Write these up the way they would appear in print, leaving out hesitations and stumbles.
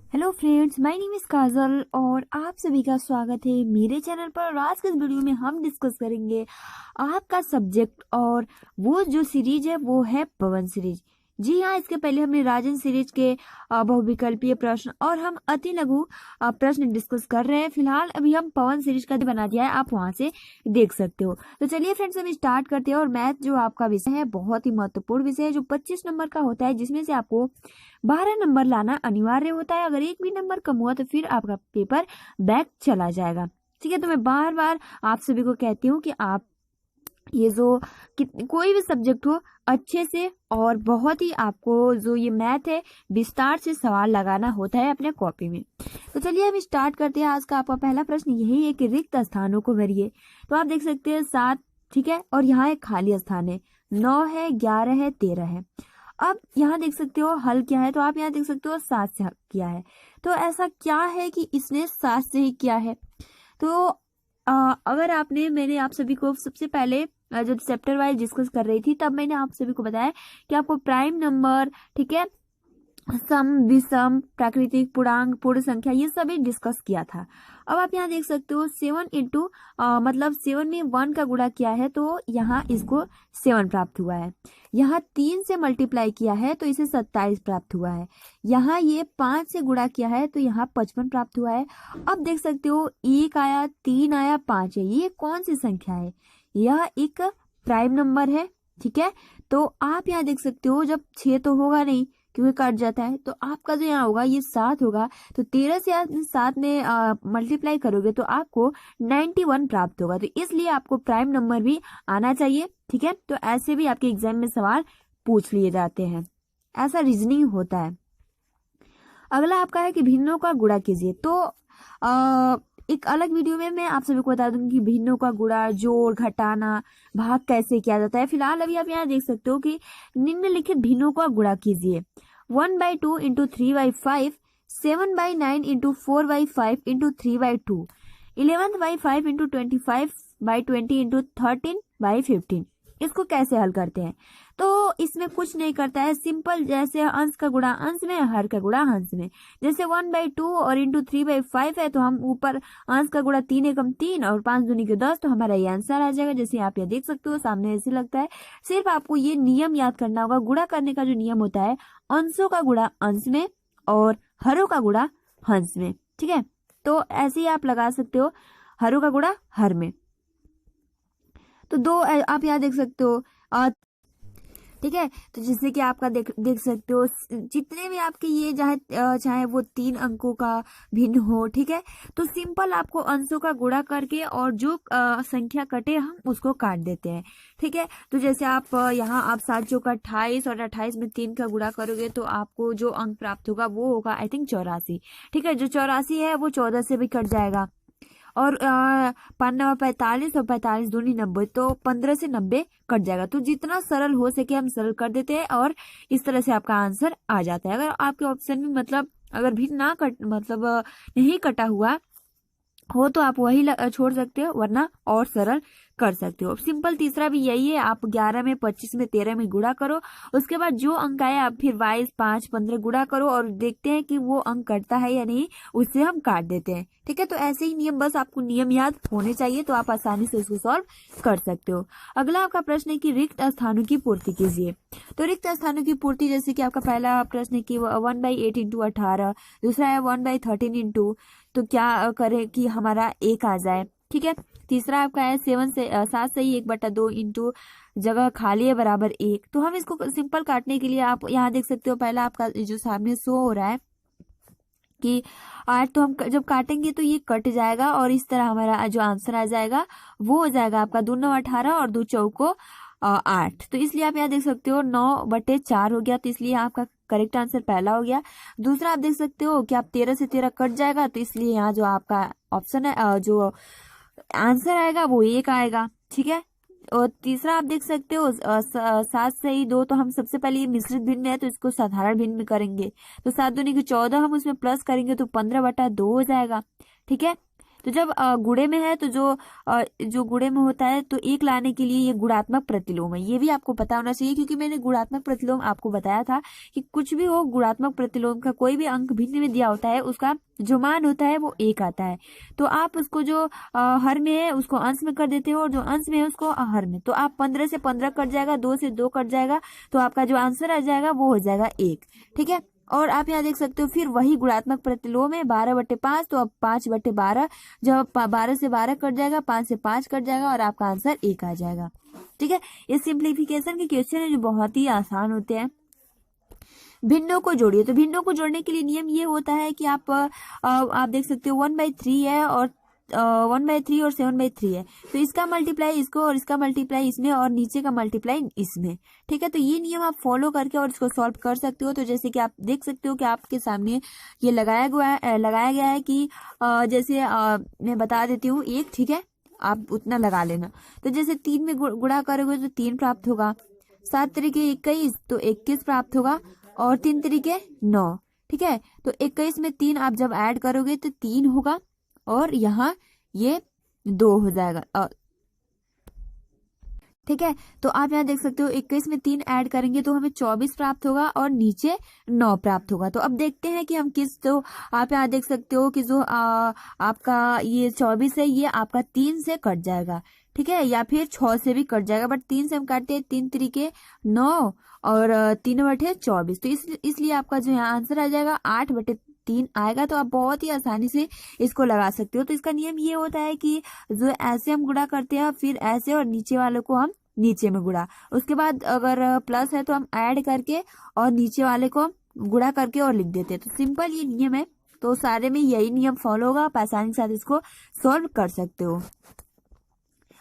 Hello friends, my name is Kajal और आप सभी का स्वागत है मेरे चैनल पर। और आज के इस वीडियो में हम डिस्कस करेंगे आपका सब्जेक्ट और वो जो सीरीज है वो है पवन सीरीज। जी हाँ, इसके पहले हमने राजन सीरीज के बहुविकल्पीय प्रश्न और हम अति लघु प्रश्न डिस्कस कर रहे हैं। फिलहाल अभी हम पवन सीरीज का बना दिया है, आप वहां से देख सकते हो। तो चलिए फ्रेंड्स, हम स्टार्ट करते हैं। और मैथ जो आपका विषय है बहुत ही महत्वपूर्ण विषय है, जो 25 नंबर का होता है, जिसमें से आपको 12 नंबर लाना अनिवार्य होता है। अगर एक भी नंबर कम हुआ तो फिर आपका पेपर बैक चला जाएगा। ठीक है, तो मैं बार बार आप सभी को कहती हूँ कि आप ये जो कोई भी सब्जेक्ट हो अच्छे से और बहुत ही आपको जो ये मैथ है विस्तार से सवाल लगाना होता है अपने कॉपी में। तो चलिए हम स्टार्ट करते हैं। आज का आपका पहला प्रश्न यही है कि रिक्त स्थानों को भरिए। तो आप देख सकते हैं 7, ठीक है, और यहाँ एक खाली स्थान है, 9 है, 11 है, 13 है। अब यहाँ देख सकते हो हल क्या है, तो आप यहाँ देख सकते हो 7 से हल किया है। तो ऐसा क्या है कि इसने 7 से ही किया है? तो अगर मैंने आप सभी को सबसे पहले जब चैप्टर वाइज डिस्कस कर रही थी तब मैंने आप सभी को बताया कि आपको प्राइम नंबर, ठीक है, सम, विषम, प्राकृतिक, पूर्णांक, पूर्ण संख्या, ये सभी डिस्कस किया था। अब आप यहाँ देख सकते हो 7 इंटू मतलब 7 में 1 का गुणा किया है तो यहाँ इसको 7 प्राप्त हुआ है। यहाँ 3 से मल्टीप्लाई किया है तो इसे 27 प्राप्त हुआ है। यहाँ ये 5 से गुणा किया है तो यहाँ 55 प्राप्त हुआ है। अब देख सकते हो 1 आया, 3 आया, 5 है। ये कौन सी संख्या है? यह एक प्राइम नंबर है। ठीक है, तो आप यहाँ देख सकते हो जब 6 तो होगा नहीं क्योंकि कट जाता है, तो आपका जो यहाँ होगा ये 7 होगा। तो 13 से आप 7 में मल्टीप्लाई करोगे तो आपको 91 प्राप्त होगा। तो इसलिए आपको प्राइम नंबर भी आना चाहिए। ठीक है, तो ऐसे भी आपके एग्जाम में सवाल पूछ लिए जाते हैं, ऐसा रीजनिंग होता है। अगला आपका है कि भिन्नों का गुणा कीजिए। तो एक अलग वीडियो में मैं आप सभी को बता दूंगी कि भिन्नों का गुणा, जोड़, घटाना, भाग कैसे किया जाता है। फिलहाल अभी आप यहाँ देख सकते हो कि निम्नलिखित भिन्नों का गुणा कीजिए। 1/2 into 3/5, 7/9 into 4/5 into 3/2, 11/5 into 25/20 into 13/15। इसको कैसे हल करते हैं? तो इसमें कुछ नहीं करता है, सिंपल, जैसे अंश का गुणा अंश में, हर का गुणा हंस में। जैसे 1/2 और इंटू 3/5 है तो हम ऊपर अंश का गुणा 3 एकम 3 और 5 दूनी के 10, तो हमारा ये आंसर आ जाएगा। जैसे आप ये देख सकते हो सामने ऐसे लगता है। सिर्फ आपको ये नियम याद करना होगा। गुणा करने का जो नियम होता है, अंशों का गुणा अंश में और हरों का गुणा हंस में। ठीक है, तो ऐसे ही आप लगा सकते हो, हरों का गुणा हर में। तो दो आप यहाँ देख सकते हो। ठीक है, तो जिससे कि आपका देख सकते हो जितने भी आपके ये चाहे वो 3 अंकों का भिन्न हो। ठीक है, तो सिंपल आपको अंशों का गुणा करके और जो संख्या कटे हम उसको काट देते हैं। ठीक है, तो जैसे आप यहाँ आप 7 चौका 28 और 28 में 3 का गुणा करोगे तो आपको जो अंक प्राप्त होगा वो होगा आई थिंक 84। ठीक है, जो 84 है वो 14 से भी कट जाएगा। और 45 और 45 दूनी 90, तो 15 से 90 कट जाएगा। तो जितना सरल हो सके हम सरल कर देते हैं और इस तरह से आपका आंसर आ जाता है। अगर आपके ऑप्शन में मतलब अगर भी ना कट मतलब नहीं कटा हुआ हो तो आप वही छोड़ सकते हो, वरना और सरल कर सकते हो। सिंपल तीसरा भी यही है, आप 11 में 25 में 13 में गुणा करो। उसके बाद जो अंक आए आप फिर 22, 5, 15 गुणा करो और देखते हैं कि वो अंक कटता है या नहीं, उससे हम काट देते हैं। ठीक है, तो ऐसे ही नियम, बस आपको नियम याद होने चाहिए तो आप आसानी से इसको सॉल्व कर सकते हो। अगला आपका प्रश्न है कि रिक्त स्थानों की पूर्ति कीजिए। तो रिक्त स्थानों की पूर्ति, जैसे कि आपका पहला प्रश्न है कि 1/8 इंटू 18, दूसरा है 1/13 इंटू, तो क्या करें कि हमारा 1 आ जाए। ठीक है, तीसरा आपका है 7 से ही 1/2 इंटू जगह खाली है बराबर 1। तो हम इसको सिंपल काटने के लिए आप यहाँ देख सकते हो, पहला आपका जो सामने शो हो रहा है कि 8, तो हम जब काटेंगे तो ये कट जाएगा और इस तरह हमारा जो आंसर आ जाएगा वो हो जाएगा आपका 2 9 18 और 2 चौको 8। तो इसलिए आप यहाँ देख सकते हो 9/4 हो गया, तो इसलिए आपका करेक्ट आंसर पहला हो गया। दूसरा आप देख सकते हो कि आप 13 से 13 कट जाएगा, तो इसलिए यहाँ जो आपका ऑप्शन है जो आंसर आएगा वो 1 आएगा। ठीक है, और तीसरा आप देख सकते हो 7 से ही 2, तो हम सबसे पहले ये मिश्रित भिन्न है तो इसको साधारण भिन्न में करेंगे। तो 7 दूनी की 14 हम उसमें प्लस करेंगे तो 15/2 हो जाएगा। ठीक है, तो जब गुणे में है तो जो गुणे में होता है तो एक लाने के लिए ये गुणात्मक प्रतिलोम है। ये भी आपको पता होना चाहिए, क्योंकि मैंने गुणात्मक प्रतिलोम आपको बताया था कि कुछ भी हो, गुणात्मक प्रतिलोम का कोई भी अंक भिन्न में दिया होता है, उसका जो मान होता है वो एक आता है। तो आप उसको जो हर में है उसको अंश में कर देते हो, और जो अंश में है उसको हर में। तो आप 15 से 15 कट जाएगा, 2 से 2 कट जाएगा, तो आपका जो आंसर आ जाएगा वो हो जाएगा 1। ठीक है। और आप यहाँ देख सकते हो फिर वही गुणात्मक प्रतिलोम है 12/5, तो अब 5/12, जब 12 से 12 कट जाएगा, 5 से 5 कट जाएगा, और आपका आंसर 1 आ जाएगा। ठीक है। ये सिंप्लीफिकेशन के क्वेश्चन है जो बहुत ही आसान होते हैं। भिन्नों को जोड़िए, तो भिन्नों को जोड़ने के लिए नियम ये होता है कि आप देख सकते हो 1/3 है, और 1/3 और 7/3 है, तो इसका मल्टीप्लाई इसको और इसका मल्टीप्लाई इसमें और नीचे का मल्टीप्लाई इसमें। ठीक है। तो ये नियम आप फॉलो करके और इसको सॉल्व कर सकते हो। तो जैसे कि आप देख सकते हो कि आपके सामने ये लगाया गया है कि जैसे मैं बता देती हूँ 1, ठीक है, आप उतना लगा लेना। तो जैसे 3 में गुणा करोगे तो 3 प्राप्त होगा, 7 तरीके 21 तो 21 प्राप्त होगा, और 3 तरीके 9। ठीक है। तो 21 में 3 आप जब ऐड करोगे तो 3 होगा, और यहाँ ये 2 हो जाएगा। ठीक है। तो आप यहाँ देख सकते हो 21 में 3 ऐड करेंगे तो हमें 24 प्राप्त होगा, और नीचे 9 प्राप्त होगा। तो अब देखते हैं कि हम किस, तो आप यहाँ देख सकते हो कि जो आपका ये 24 है ये आपका 3 से कट जाएगा। ठीक है, या फिर 6 से भी कट जाएगा, बट 3 से हम काटते हैं, 3 तरीके 9 और 3/24, तो इसलिए आपका जो यहाँ आंसर आ जाएगा 8/3 आएगा। तो आप बहुत ही आसानी से इसको लगा सकते हो। तो इसका नियम ये होता है कि जो ऐसे हम गुणा करते हैं, फिर ऐसे, और नीचे वालों को हम नीचे में गुणा, उसके बाद अगर प्लस है तो हम ऐड करके और नीचे वाले को गुणा करके और लिख देते हैं। तो सिंपल ये नियम है। तो सारे में यही नियम फॉलो होगा, आप आसानी के साथ इसको सॉल्व कर सकते हो।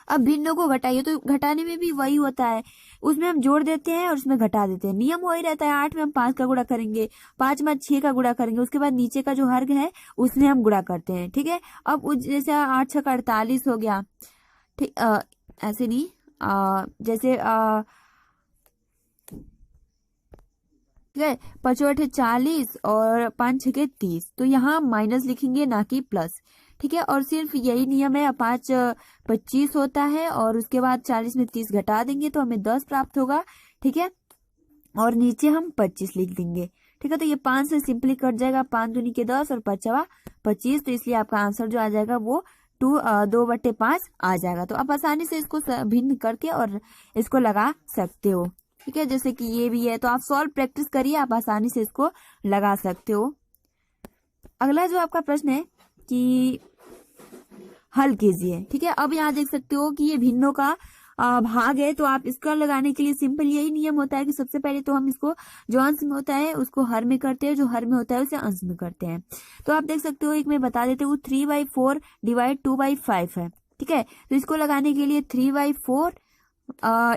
अब भिन्नों को घटाइए, तो घटाने में भी वही होता है, उसमें हम जोड़ देते हैं और उसमें घटा देते हैं, नियम वही रहता है। 8 में हम 5 का गुणा करेंगे, 5 में 6 का गुणा करेंगे, उसके बाद नीचे का जो हर्ग है उसमें हम गुणा करते हैं। ठीक है। अब जैसे 8 6 48 हो गया, ठीक, ऐसे नहीं, जैसे ठीक है, 5 40 और 5 6 30, तो यहाँ माइनस लिखेंगे ना कि प्लस। ठीक है। और सिर्फ यही नियम है, 5 25 होता है, और उसके बाद 40 में 30 घटा देंगे तो हमें 10 प्राप्त होगा। ठीक है। और नीचे हम 25 लिख देंगे। ठीक है। तो ये 5 से सिंपली कट जाएगा, 5 दूनी के 10 और 5 25, तो इसलिए आपका आंसर जो आ जाएगा वो 2/5 आ जाएगा। तो आप आसानी से इसको भिन्न करके और इसको लगा सकते हो। ठीक है। जैसे कि ये भी है, तो आप सॉल्व प्रैक्टिस करिए, आप आसानी से इसको लगा सकते हो। अगला जो आपका प्रश्न है कि हल कीजिए। ठीक है। अब यहाँ देख सकते हो कि ये भिन्नों का भाग है, तो आप इसका लगाने के लिए सिंपल यही नियम होता है कि सबसे पहले तो हम इसको जो अंश में होता है उसको हर में करते हैं, जो हर में होता है उसे अंश में करते हैं। तो आप देख सकते हो, एक मैं बता देते हूँ, 3/4 डिवाइड 2/5 है। ठीक है। तो इसको लगाने के लिए 3/4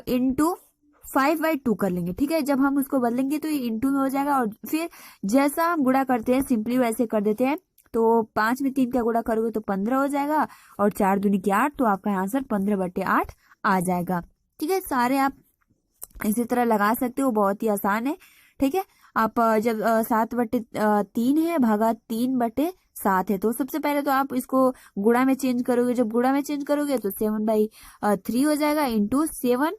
इंटू 5/2 कर लेंगे। ठीक है। जब हम उसको बदलेंगे तो ये इंटू में हो जाएगा, और फिर जैसा हम गुणा करते हैं सिंपली वैसे कर देते हैं। तो 5 में 3 का गुणा करोगे तो 15 हो जाएगा, और 4 दूनी के 8, तो आपका आंसर 15/8 आ जाएगा। ठीक है। सारे आप इसी तरह लगा सकते हो, बहुत ही आसान है। ठीक है। आप जब 7/3 है भागा 3/7 है, तो सबसे पहले तो आप इसको गुणा में चेंज करोगे। जब गुणा में चेंज करोगे तो 7/3 हो जाएगा, इंटू 7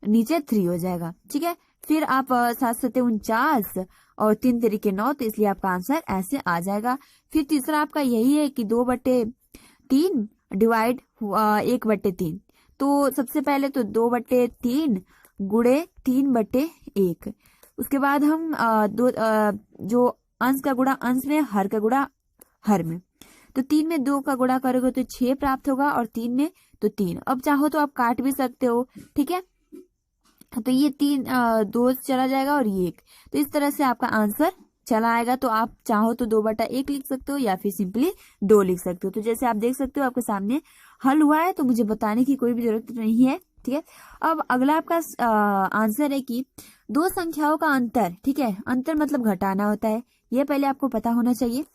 नीचे 3 हो जाएगा। ठीक है। फिर आप 7 7 49 और 3 तरीके 9, तो इसलिए आपका आंसर ऐसे आ जाएगा। फिर तीसरा आपका यही है कि 2/3 डिवाइड 1/3, तो सबसे पहले तो 2/3 गुणे 3/1, उसके बाद हम जो अंश का गुणा अंश में, हर का गुणा हर में, तो 3 में 2 का गुणा करोगे तो 6 प्राप्त होगा, और 3 में तो 3। अब चाहो तो आप काट भी सकते हो। ठीक है। तो ये 3 2 चला जाएगा और ये 1, तो इस तरह से आपका आंसर चला आएगा। तो आप चाहो तो 2/1 लिख सकते हो, या फिर सिंपली 2 लिख सकते हो। तो जैसे आप देख सकते हो आपके सामने हल हुआ है, तो मुझे बताने की कोई भी जरूरत नहीं है। ठीक है। अब अगला आपका आंसर है कि दो संख्याओं का अंतर। ठीक है। अंतर मतलब घटाना होता है, यह पहले आपको पता होना चाहिए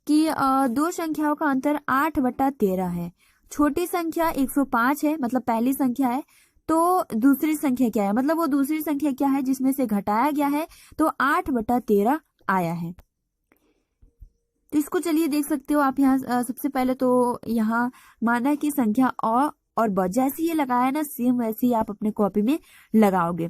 कि दो संख्याओं का अंतर 8/13 है। छोटी संख्या 105 है, मतलब पहली संख्या है, तो दूसरी संख्या क्या है, मतलब वो दूसरी संख्या क्या है जिसमें से घटाया गया है, तो 8/13 आया है। तो इसको चलिए देख सकते हो आप यहाँ। सबसे पहले तो यहाँ माना की संख्या अ और ब, जैसे ये लगाया ना सेम वैसे ही आप अपने कॉपी में लगाओगे।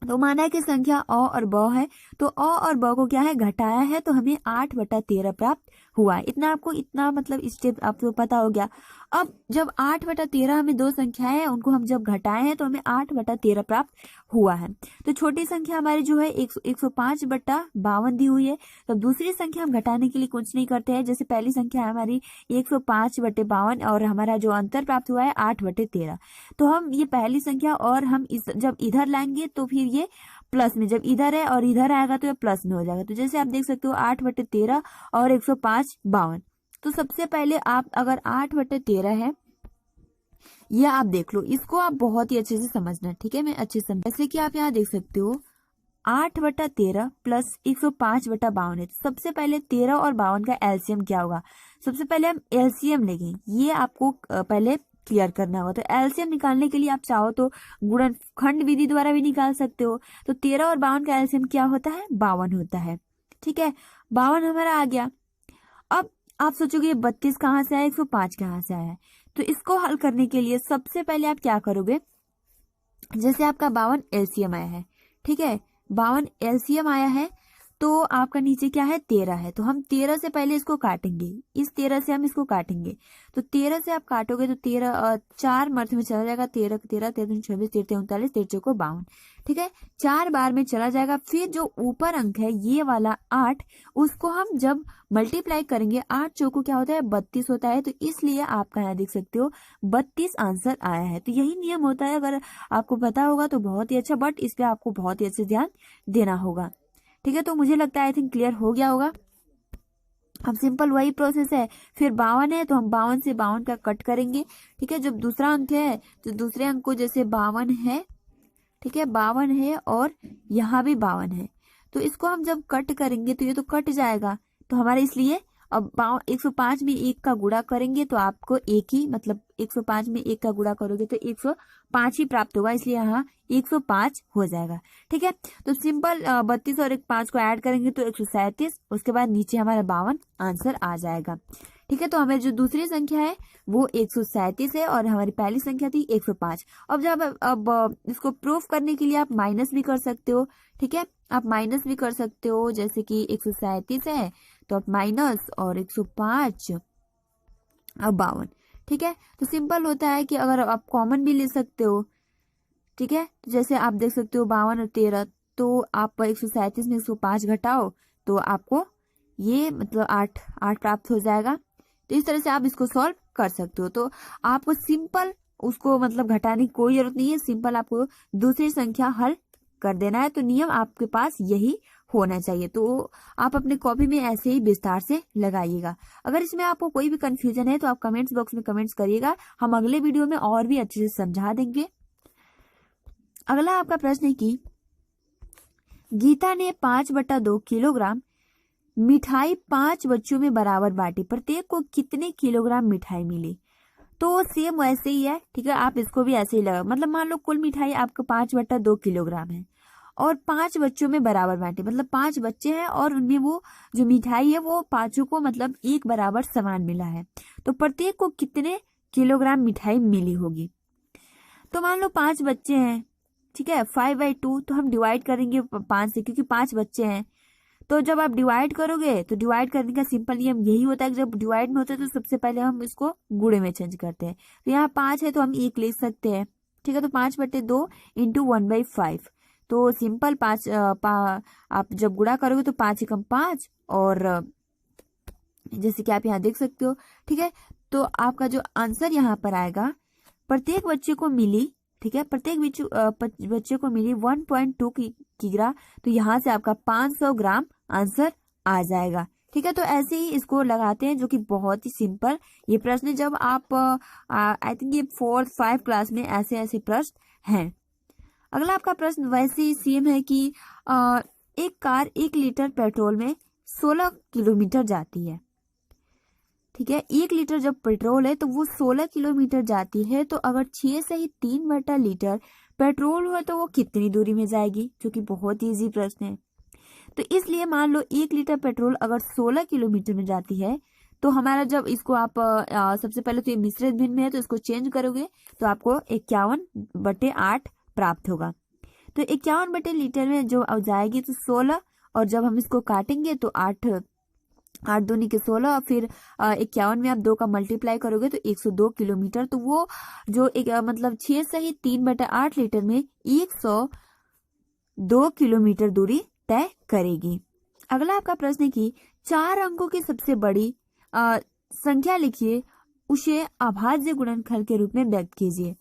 तो माना कि संख्या अ और ब है, तो अ और ब को क्या है घटाया है, तो हमें 8/13 प्राप्त हुआ है। इतना आपको, इतना मतलब स्टेप आपको पता हो गया। अब जब 8/13 हमें दो संख्याएं हैं, उनको हम जब घटाए हैं तो हमें 8/13 प्राप्त हुआ है। तो छोटी संख्या हमारी जो है 105/52 दी हुई है। तो दूसरी संख्या हम घटाने के लिए कुछ नहीं करते हैं। जैसे पहली संख्या है हमारी 105/52 और हमारा जो अंतर प्राप्त हुआ है 8/13। तो हम ये पहली संख्या और हम जब इधर लाएंगे तो फिर ये प्लस में, जब इधर है और इधर आएगा तो ये प्लस में हो जाएगा। तो जैसे आप देख सकते हो 8/13 और 105/52। तो सबसे पहले आप अगर 8/13 है, ये आप देख लो, इसको आप बहुत ही अच्छे से समझना, ठीक है। मैं अच्छे से जैसे कि आप यहाँ देख सकते हो 8/13 प्लस 105/52 है। तो सबसे पहले 13 और 52 का एलसीएम क्या होगा, सबसे पहले हम एलसीएम लेंगे। ये आपको पहले क्लियर करना होगा। तो एलसीएम निकालने के लिए आप चाहो तो गुणनखंड विधि द्वारा भी निकाल सकते हो। तो 13 और 52 का एलसीएम क्या होता है, 52 होता है, ठीक है। 52 हमारा आ गया। अब आप सोचोगे 32 कहाँ से आया, 105 कहाँ से आया है। तो इसको हल करने के लिए सबसे पहले आप क्या करोगे, जैसे आपका 52 एलसीएम आया है, ठीक है, 52 एलसीएम आया है, तो आपका नीचे क्या है 13 है। तो हम 13 से पहले इसको काटेंगे, इस 13 से हम इसको काटेंगे। तो 13 से आप काटोगे तो 13 4 मर्थ में चला जाएगा, 13 13 13 26 13 39 13 को 52, ठीक है, 4 बार में चला जाएगा। फिर जो ऊपर अंक है ये वाला 8, उसको हम जब मल्टीप्लाई करेंगे 8 चौको क्या होता है 32 होता है। तो इसलिए आपका यहाँ देख सकते हो 32 आंसर आया है। तो यही नियम होता है, अगर आपको पता होगा तो बहुत ही अच्छा, बट इस पे आपको बहुत ही अच्छे ध्यान देना होगा, ठीक है। तो मुझे लगता है आई थिंक क्लियर हो गया होगा। अब सिंपल वही प्रोसेस है। फिर 52 है तो हम 52 से 52 का कट करेंगे, ठीक है। जब दूसरा अंक है तो दूसरे अंक को, जैसे 52 है, ठीक है, 52 है और यहाँ भी 52 है, तो इसको हम जब कट करेंगे तो ये तो कट जाएगा। तो हमारे इसलिए अब 105 में 1 का गुणा करेंगे तो आपको एक ही, मतलब 105 में 1 का गुणा करोगे तो 105 ही प्राप्त होगा, इसलिए यहाँ 105 हो जाएगा, ठीक है। तो सिंपल 32 और 5 को ऐड करेंगे तो 137, उसके बाद नीचे हमारा 52 आंसर आ जाएगा, ठीक है। तो हमें जो दूसरी संख्या है वो 137 है और हमारी पहली संख्या थी 105। अब जब अब इसको प्रूफ करने के लिए आप माइनस भी कर सकते हो, ठीक है, आप माइनस भी कर सकते हो। जैसे कि 137 है तो आप माइनस और 105 अब 52, ठीक है। तो सिंपल होता है कि अगर आप कॉमन भी ले सकते हो, ठीक है। तो जैसे आप देख सकते हो 52 और 13, तो आप 137 में 105 घटाओ तो आपको ये मतलब 8 प्राप्त हो जाएगा। तो इस तरह से आप इसको सॉल्व कर सकते हो। तो आपको सिंपल उसको मतलब घटाने की कोई जरूरत नहीं है, सिंपल आपको दूसरी संख्या हल कर देना है। तो नियम आपके पास यही होना चाहिए। तो आप अपने कॉपी में ऐसे ही विस्तार से लगाइएगा। अगर इसमें आपको कोई भी कंफ्यूजन है तो आप कमेंट्स बॉक्स में कमेंट्स करिएगा, हम अगले वीडियो में और भी अच्छे से समझा देंगे। अगला आपका प्रश्न है कि गीता ने 5/2 किलोग्राम मिठाई 5 बच्चों में बराबर बांटी, प्रत्येक को कितने किलोग्राम मिठाई मिली। तो सेम वैसे ही है, ठीक है, आप इसको भी ऐसे ही लगा, मतलब मान लो कुल मिठाई आपका 5/2 किलोग्राम है और 5 बच्चों में बराबर बांटे, मतलब 5 बच्चे हैं और उनमें वो जो मिठाई है वो पांचों को मतलब एक बराबर समान मिला है। तो प्रत्येक को कितने किलोग्राम मिठाई मिली होगी। तो मान लो 5 बच्चे हैं, ठीक है, 5/2, तो हम डिवाइड करेंगे 5 से, क्योंकि 5 बच्चे हैं। तो जब आप डिवाइड करोगे तो डिवाइड करने का सिंपल नियम यही होता है कि जब डिवाइड में होता है तो सबसे पहले हम इसको गुणे में चेंज करते हैं। तो यहाँ 5 है तो हम 1 लिख सकते हैं, ठीक है। तो 5/2 इंटू 1/5, तो सिंपल 5 आप जब गुणा करोगे तो 5 एकम 5 और जैसे कि आप यहाँ देख सकते हो, ठीक है। तो आपका जो आंसर यहाँ पर आएगा, प्रत्येक बच्चे को मिली, ठीक है, प्रत्येक बच्चे को मिली 1.2 किग्रा। तो यहाँ से आपका 500 ग्राम आंसर आ जाएगा, ठीक है। तो ऐसे ही इसको लगाते हैं, जो कि बहुत ही सिंपल ये प्रश्न, जब आप आई थिंक ये 4th 5th क्लास में ऐसे ऐसे प्रश्न हैं। अगला आपका प्रश्न वैसे ही सेम है कि एक कार 1 लीटर पेट्रोल में 16 किलोमीटर जाती है, ठीक है। 1 लीटर जब पेट्रोल है तो वो 16 किलोमीटर जाती है। तो अगर 6 से ही 3/लीटर पेट्रोल हुआ तो वो कितनी दूरी में जाएगी, जो कि बहुत ईजी प्रश्न है। तो इसलिए मान लो 1 लीटर पेट्रोल अगर 16 किलोमीटर में जाती है, तो हमारा जब इसको आप सबसे पहले तो ये मिश्रित भिन्न में है तो इसको चेंज करोगे तो आपको 51/8 प्राप्त होगा। तो 51/लीटर में जो जाएगी तो 16, और जब हम इसको काटेंगे तो 8 दूनी के 16, फिर 51 में आप 2 का मल्टीप्लाई करोगे तो 102 किलोमीटर। तो वो जो एक मतलब 6 सही 3/8 लीटर में 102 किलोमीटर दूरी तय करेगी। अगला आपका प्रश्न है कि 4 अंकों की सबसे बड़ी संख्या लिखिए, उसे अभाज्य गुणनखंड के रूप में व्यक्त कीजिए।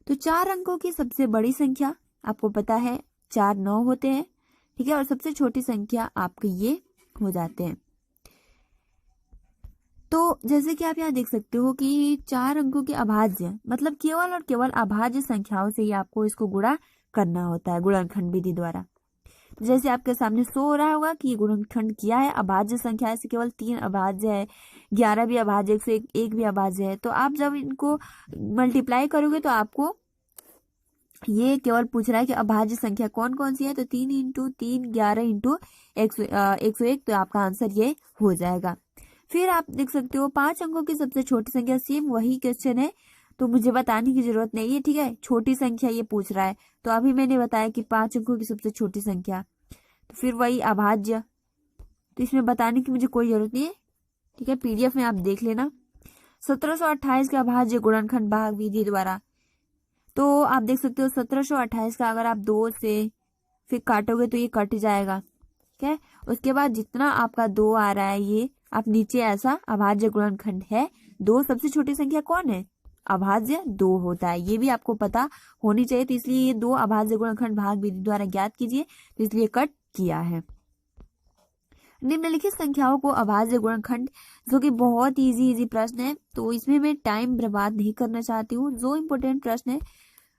तो 4 अंकों की सबसे बड़ी संख्या आपको पता है 4 9 होते हैं, ठीक है, और सबसे छोटी संख्या आपके ये हो जाते हैं। तो जैसे कि आप यहाँ देख सकते हो कि 4 अंकों के अभाज्य मतलब केवल और केवल अभाज्य संख्याओं से ही आपको इसको गुणा करना होता है गुणनखंड विधि द्वारा। जैसे आपके सामने शो हो रहा होगा कि गुणनखंड किया है, अभाज्य संख्या से केवल 3 अभाज्य है, 11 भी अभाज्य, 101 भी अभाज्य है। तो आप जब इनको मल्टीप्लाई करोगे तो आपको ये केवल पूछ रहा है कि अभाज्य संख्या कौन कौन सी है, तो 3 × 3 11 × 101, तो आपका आंसर ये हो जाएगा। फिर आप देख सकते हो 5 अंकों की सबसे छोटी संख्या, सेम वही क्वेश्चन है तो मुझे बताने की जरूरत नहीं है, ठीक है, छोटी संख्या ये पूछ रहा है। तो अभी मैंने बताया कि 5 अंकों की सबसे छोटी संख्या, तो फिर वही अभाज्य, तो इसमें बताने की मुझे कोई जरूरत नहीं है, ठीक है, पीडीएफ में आप देख लेना। 1728 का अभाज्य गुणनखंड भाग विधि द्वारा, तो आप देख सकते हो 1728 का अगर आप 2 से फिर काटोगे तो ये कट जाएगा, ठीक है। उसके बाद जितना आपका 2 आ रहा है ये आप नीचे ऐसा अभाज्य गुणनखंड है। 2 सबसे छोटी संख्या कौन है, अभाज्य 2 होता है, ये भी आपको पता होनी चाहिए। तो इसलिए ये 2 अभाज्य गुणनखंड भाग विधि द्वारा ज्ञात कीजिए, तो इसलिए कट किया है। निम्नलिखित संख्याओं को अभाज्य गुणनखंड, जो कि बहुत इजी प्रश्न है, तो इसमें मैं टाइम बर्बाद नहीं करना चाहती हूँ। जो इम्पोर्टेंट प्रश्न है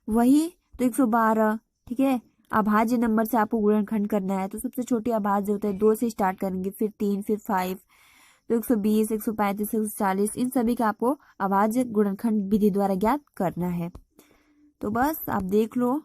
वही, तो 112, ठीक है, अभाज्य नंबर से आपको गुणनखंड करना है। तो सबसे छोटी अभाज्य होता है 2 से स्टार्ट करेंगे, फिर 3, फिर 5, तो 120, 135, 140, इन सभी का आपको अभाज्य गुणनखंड विधि द्वारा ज्ञात करना है। तो बस आप देख लो।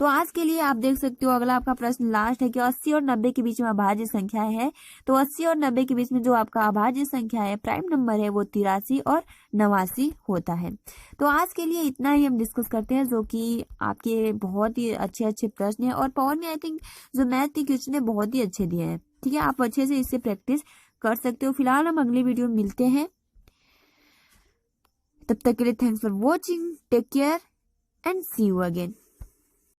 तो आज के लिए आप देख सकते हो अगला आपका प्रश्न लास्ट है कि 80 और 90 के बीच में अभाज्य संख्याएं है। तो 80 और 90 के बीच में जो आपका अभाज्य संख्या है, प्राइम नंबर है, वो 83 और 89 होता है। तो आज के लिए इतना ही हम डिस्कस करते हैं, जो कि आपके बहुत ही अच्छे प्रश्न है, और पावर में आई थिंक जो मैथ के क्वेश्चन है बहुत ही अच्छे दिए हैं, ठीक है, आप अच्छे से इससे प्रैक्टिस कर सकते हो। फिलहाल हम अगली वीडियो में मिलते हैं, तब तक के लिए thanks for watching, take care and see you again.